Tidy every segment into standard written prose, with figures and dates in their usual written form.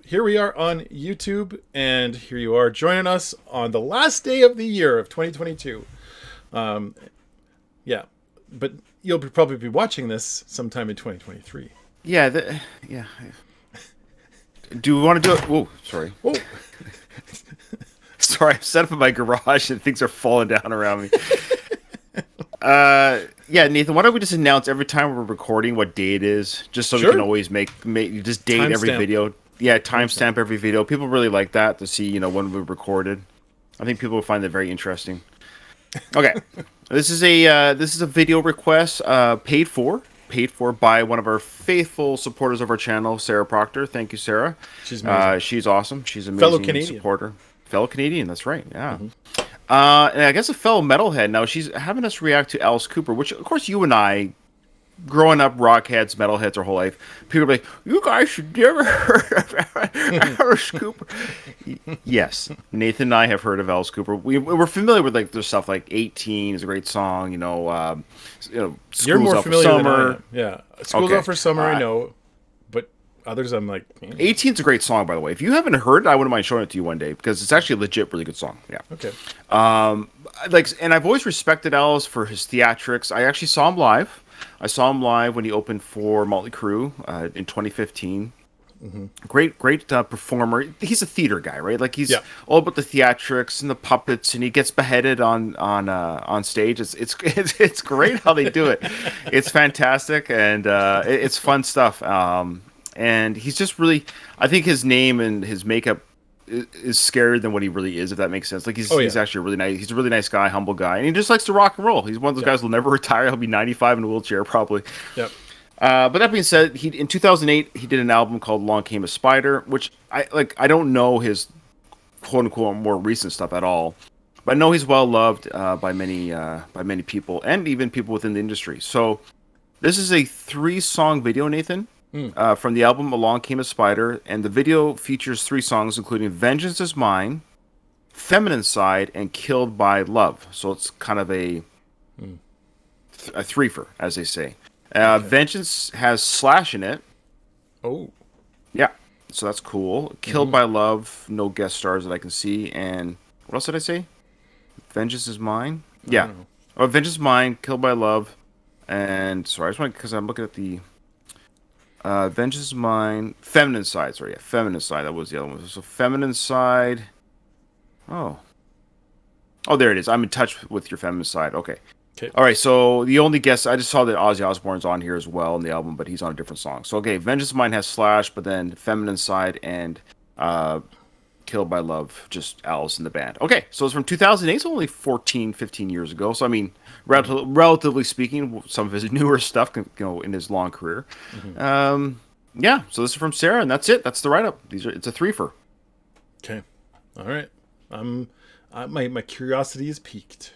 here we are on YouTube, and here you are joining us on the last day of the year of 2022. Yeah, but you'll probably be watching this sometime in 2023. Yeah, yeah. Do we want to do it? Whoa, sorry. Whoa. Sorry, I'm set up in my garage and things are falling down around me. Yeah, Nathan, why don't we just announce every time we're recording what day it is, just so we can always make just date every video. Yeah, timestamp every video. People really like that to see, when we recorded. I think people will find that very interesting. Okay, this is a video request paid for by one of our faithful supporters of our channel, Sarah Proctor. Thank you, Sarah. She's amazing. She's awesome. She's an fellow amazing Canadian supporter. Fellow Canadian, that's right. Yeah. And I guess a fellow metalhead. Now she's having us react to Alice Cooper, which of course you and I, growing up rock heads, metalheads our whole life, people are like, you guys should never heard of Alice Cooper. Yes, Nathan and I have heard of Alice Cooper. We're familiar with like their stuff, like 18 is a great song. School's You're more Out familiar for Summer. than I am. Yeah, School's Out for Summer, I know, but others I'm like... 18's a great song, by the way. If you haven't heard it, I wouldn't mind showing it to you one day, because it's actually a legit really good song. Yeah. Okay. And I've always respected Alice for his theatrics. I actually saw him live. I saw him live when he opened for Motley Crue in 2015. Great performer. He's a theater guy, right? Like he's all about the theatrics and the puppets, and he gets beheaded on stage. It's great how they do it. It's fantastic, and it's fun stuff. And he's just really, I think his name and his makeup is scarier than what he really is, if that makes sense. Like he's actually really nice. He's a really nice guy, humble guy, and he just likes to rock and roll. He's one of those guys who'll never retire. He'll be 95 in a wheelchair probably. Yep. But that being said, in 2008 he did an album called Along Came a Spider, which I don't know his quote unquote more recent stuff at all, but I know he's well loved by many people, and even people within the industry. So this is a 3-song video, Nathan. From the album Along Came a Spider, and the video features 3 songs, including Vengeance Is Mine, Feminine Side, and Killed by Love. So it's kind of a threefer, as they say. Vengeance has Slash in it. Oh. Yeah, so that's cool. Killed by Love, no guest stars that I can see. And what else did I say? Vengeance Is Mine? Yeah. Vengeance Is Mine, Killed by Love, and... Sorry, I just want because I'm looking at the... Vengeance Is Mine, Feminine Side. Sorry, yeah, Feminine Side. That was the other one. So Feminine Side. Oh, there it is. I'm in touch with your Feminine Side. Okay. All right. So the only guest I just saw that Ozzy Osbourne's on here as well in the album, but he's on a different song. So okay, Vengeance Is Mine has Slash, but then Feminine Side and Killed by Love, just Alice in the band. Okay, so it's from 2008. It's only 14, 15 years ago. So I mean, relatively speaking, some of his newer stuff, in his long career. Yeah. So this is from Sarah, and that's it. That's the write-up. It's a threefer. Okay. All right. My curiosity is piqued.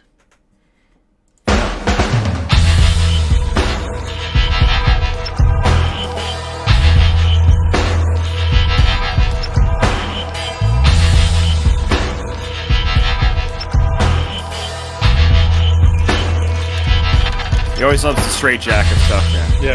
He always loves the straight jacket stuff, man. Yeah.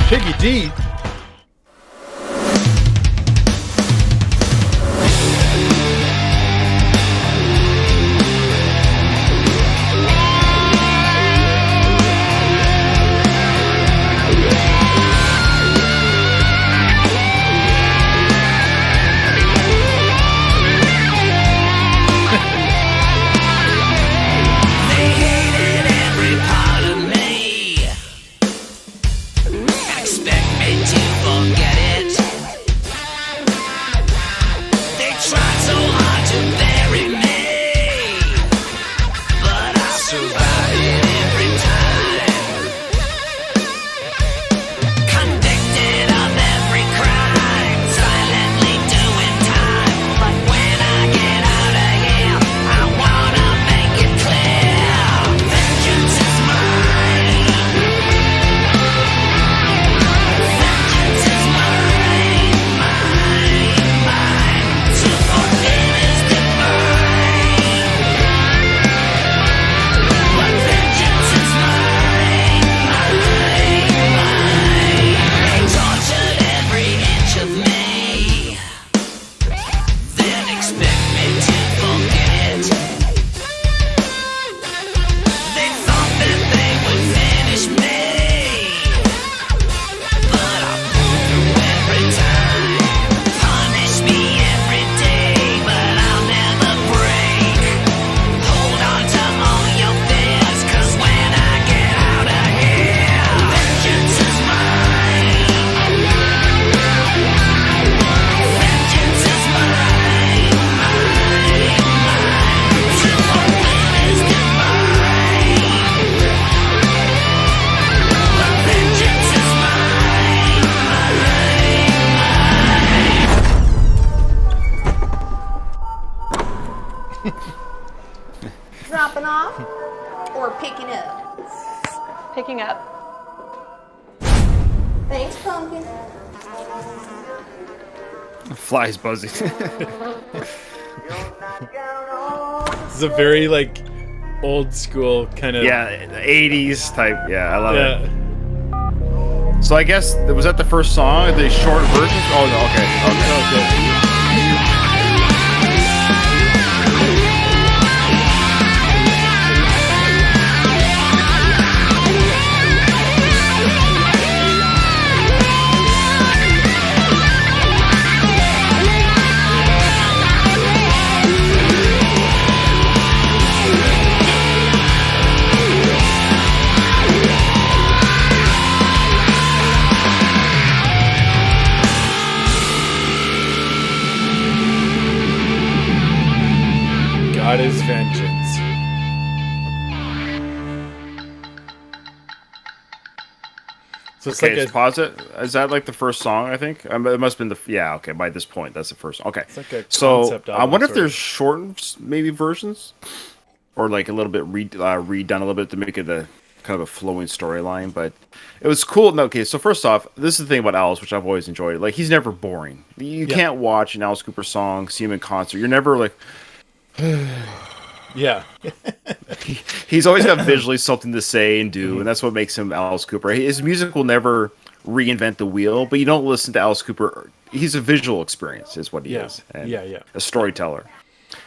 Piggy D. walking up. Thanks, Pumpkin. Flies buzzing. This is a very like old school kind of Yeah, 80s type. Yeah, I love yeah. it. So I guess was that the first song? The short version? Oh, no, okay. God is vengeance. So it's Okay, like just pause it. Is that like the first song? I think it must have been the Okay, by this point, that's the first. Okay, it's like a so concept I album, wonder if sort of. there's shortened maybe versions, or like a little bit redone a little bit to make it a kind of a flowing storyline. But it was cool. No, okay, so first off, this is the thing about Alice, which I've always enjoyed. Like he's never boring. You can't watch an Alice Cooper song, see him in concert. You're never like. Yeah. He's always got visually something to say and do, and that's what makes him Alice Cooper. His music will never reinvent the wheel, but you don't listen to Alice Cooper. He's a visual experience, is what he is. And a storyteller.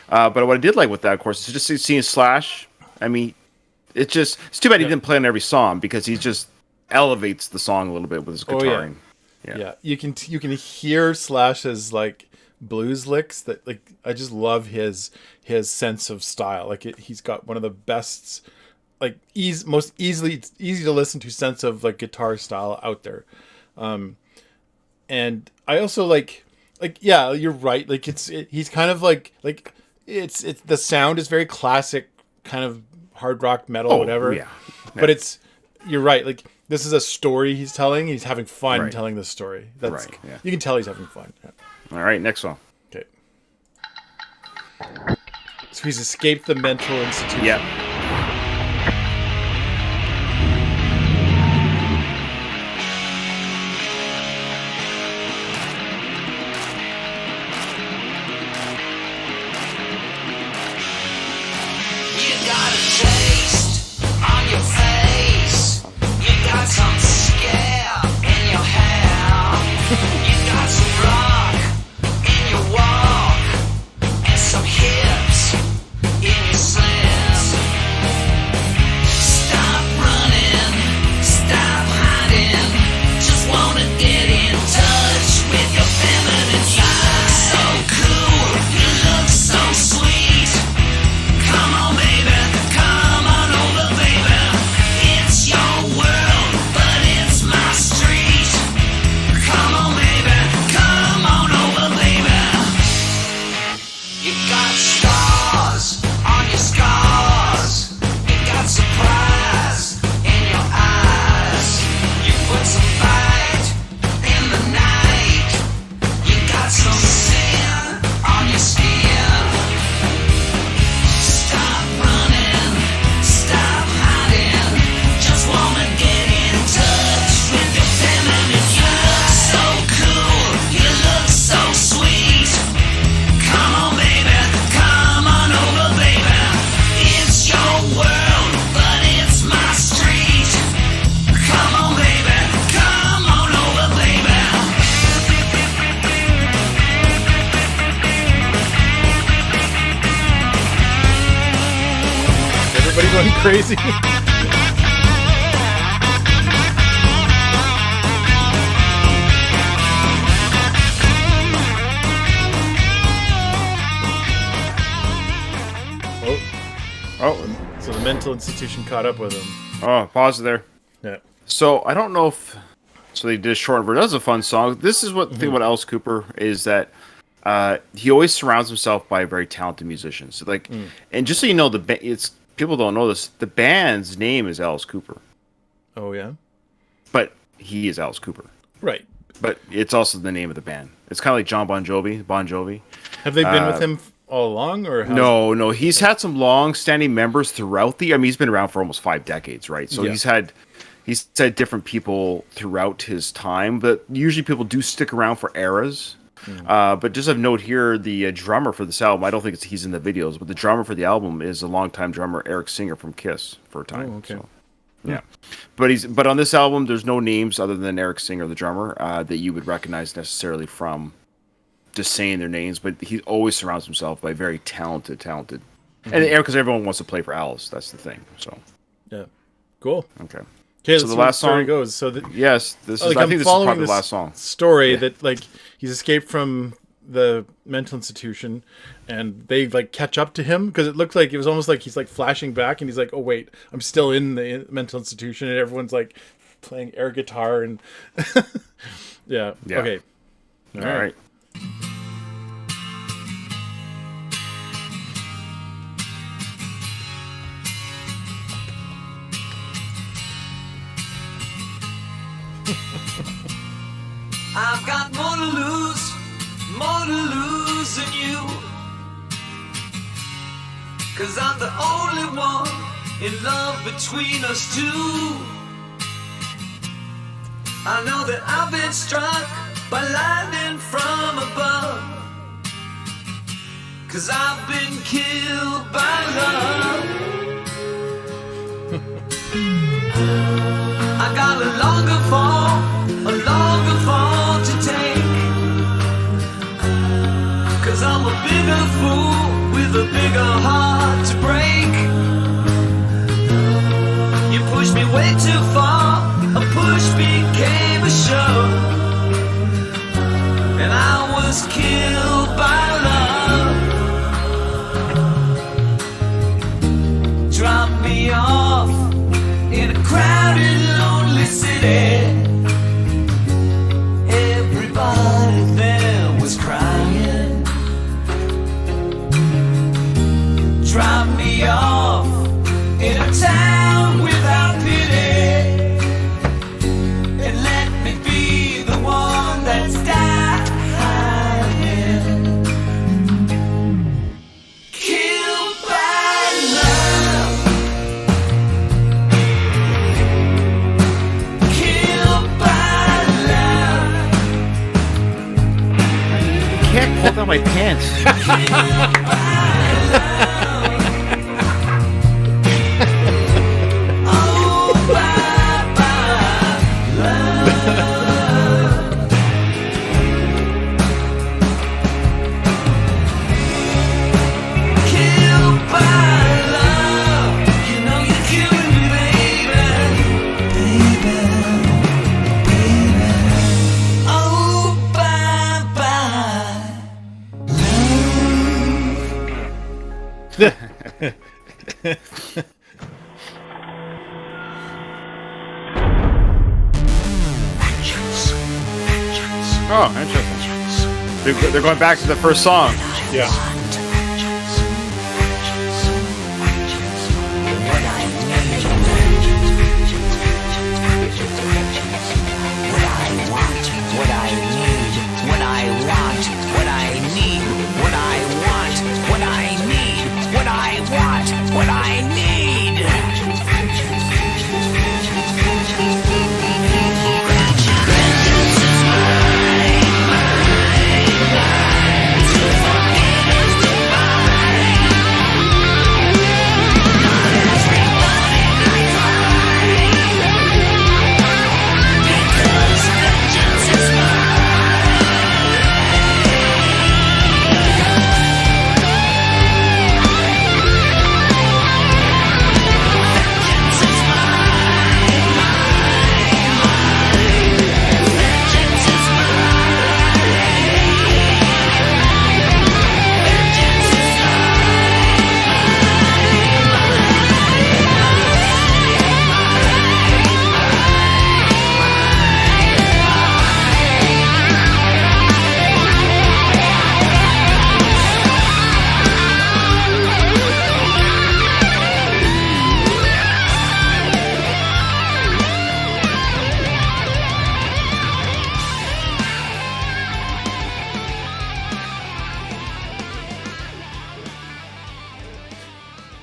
But what I did like with that, of course, is just seeing Slash. I mean, it's too bad he didn't play on every song because he just elevates the song a little bit with his guitaring. Yeah. You can hear Slash's like blues licks that like I just love his sense of style. Like he's got one of the best like most easy to listen to sense of like guitar style out there. And I also like yeah, you're right. Like he's kind of like it's the sound is very classic kind of hard rock metal whatever. Yeah. But you're right. Like this is a story he's telling. He's having fun telling this story. That's you can tell he's having fun. Yeah. All right, next song. Okay. So he's escaped the mental institution. Yeah. You got a taste on your face. You got some scare in your hair. You got some rock in your walk and some hips in your slits. Stop running, stop hiding. Just wanna get in touch with your feminine side. So cool, you look so sweet. Come on, baby, come on over, baby. It's your world, but it's my street. Come on, baby, come on over, baby. You got scars on your scars. You got surprise in your eyes. You put some fight in the night. You got some sin on your skin. Stop running, stop hiding. Just wanna get in touch with your feminine. You look so cool, you look so sweet. Come on, baby, come on over, baby. It's your world, but it's my street. Come on, baby, come on over, baby. Everybody going crazy. Oh, So the mental institution caught up with him. oh, pause there. Yeah. So I don't know if they did a short version. That's a fun song. This is what the thing about Alice Cooper is that he always surrounds himself by very talented musicians. Like, and just so you know, it's people don't know this. The band's name is Alice Cooper, Oh yeah. but he is Alice Cooper. Right. But it's also the name of the band. It's kind of like John Bon Jovi. Bon Jovi. Have they been with him all along, or how's- No. He's had some long-standing members throughout the. I mean, he's been around for almost 5 decades, right? So Yeah. he's had he said different people throughout his time, but usually people do stick around for eras. But just a note here, the drummer for this album, I don't think he's in the videos, but the drummer for the album is a longtime drummer, Eric Singer from Kiss for a time. Oh, okay. So, yeah. But on this album, there's no names other than Eric Singer, the drummer, that you would recognize necessarily from just saying their names, but he always surrounds himself by very talented. And because everyone wants to play for Alice, that's the thing. So, yeah. Cool. Okay. Okay, So let's the see where last the story song goes. So yes, this is. like, I I'm think this is following probably this the last song. story that like he's escaped from the mental institution, and they like catch up to him because it looked like it was almost like he's like flashing back, and he's like, "Oh wait, I'm still in the mental institution," and everyone's like playing air guitar and yeah. Okay. All right. I've got more to lose than you. 'Cause I'm the only one in love between us two. I know that I've been struck by lightning from above. 'Cause I've been killed by love. I got a longer fall to take. 'Cause I'm a bigger fool with a bigger heart to break. You pushed me way too far, a push became a shove, and I was killed by love. Drop me off in a crowded, lonely city. Everybody there was crying. Drop me off in a town without pity, and let me be the one that's dying. Killed by love. Killed by love. Can't pull down my pants. Oh, interesting. They're going back to the first song. Yeah.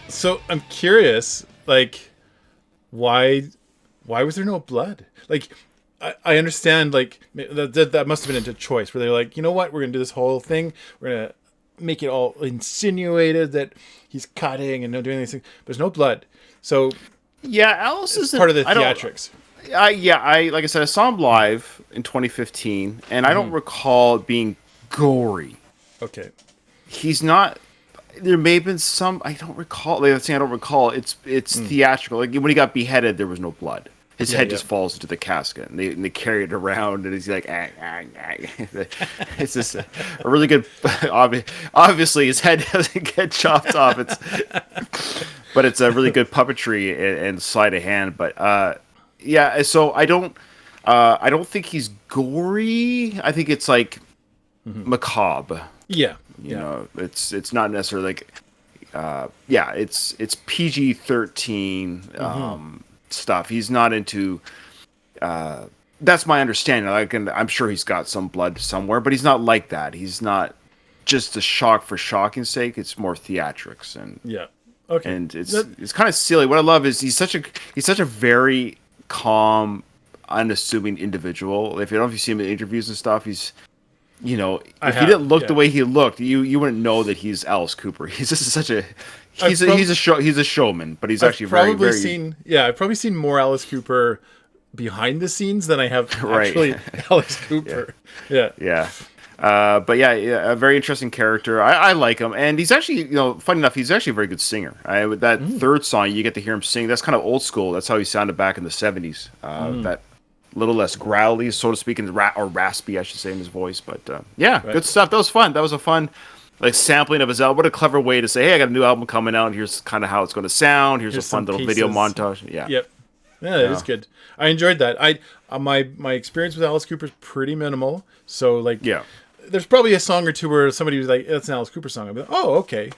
So I'm curious, like, why why was there no blood? Like, I understand, like, that must have been a choice where they're like, you know what, we're going to do this whole thing. We're going to make it all insinuated that he's cutting and doing these things. There's no blood. So, Yeah, Alice is part of the theatrics. I like I said, I saw him live in 2015, and I don't recall it being gory. Okay. He's not. There may have been some. I don't recall. Like, I'm saying I don't recall. It's theatrical. Like when he got beheaded, there was no blood. His head just falls into the casket, and they carry it around, and he's like, ah, ah, ah. It's just a really good. Obviously, his head doesn't get chopped off. But it's a really good puppetry and sleight of hand. But yeah, so I don't think he's gory. I think it's like macabre. Yeah. You know, it's not necessarily like, it's PG-13 stuff. He's not into. That's my understanding. Like, and I'm sure he's got some blood somewhere, but he's not like that. He's not just a shock for shocking's sake. It's more theatrics and Okay. And it's kind of silly. What I love is he's such a very calm, unassuming individual. If you don't know if you see him in interviews and stuff, he's. You know, if he didn't look the way he looked, you wouldn't know that he's Alice Cooper. He's just such a he's a showman, but he's actually very seen I've probably seen more Alice Cooper behind the scenes than I have actually Alice Cooper. Yeah. But a very interesting character. I like him, and he's actually, funny enough, he's actually a very good singer. With that third song, you get to hear him sing. That's kind of old school. That's how he sounded back in the 70s. That little less growly, so to speak, or raspy, I should say, in his voice. But good stuff. That was fun. That was a fun sampling of his album. What a clever way to say, hey, I got a new album coming out, and here's kind of how it's going to sound. Here's a fun little video montage. Yeah. Yep. Yeah, it is good. I enjoyed that. My experience with Alice Cooper is pretty minimal. So there's probably a song or two where somebody was like, "That's an Alice Cooper song." I'd be like, "Oh, okay."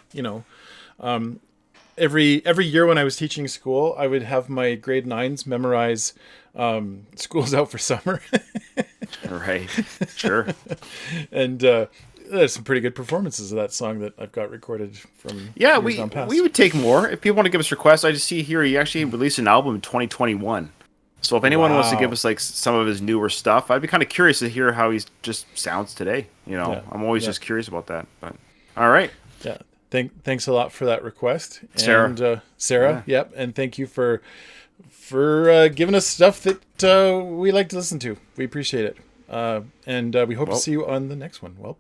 Every year when I was teaching school, I would have my grade 9s memorize "School's Out for Summer." Right. Sure. And there's some pretty good performances of that song that I've got recorded from years gone past. We would take more. If people want to give us requests, I just see here he actually released an album in 2021. So if anyone wants to give us some of his newer stuff, I'd be kind of curious to hear how he just sounds today. I'm always just curious about that. But all right. Yeah. Thanks a lot for that request, Sarah. And Sarah. Yeah. Yep, and thank you for giving us stuff that we like to listen to. We appreciate it, and we hope to see you on the next one. Well.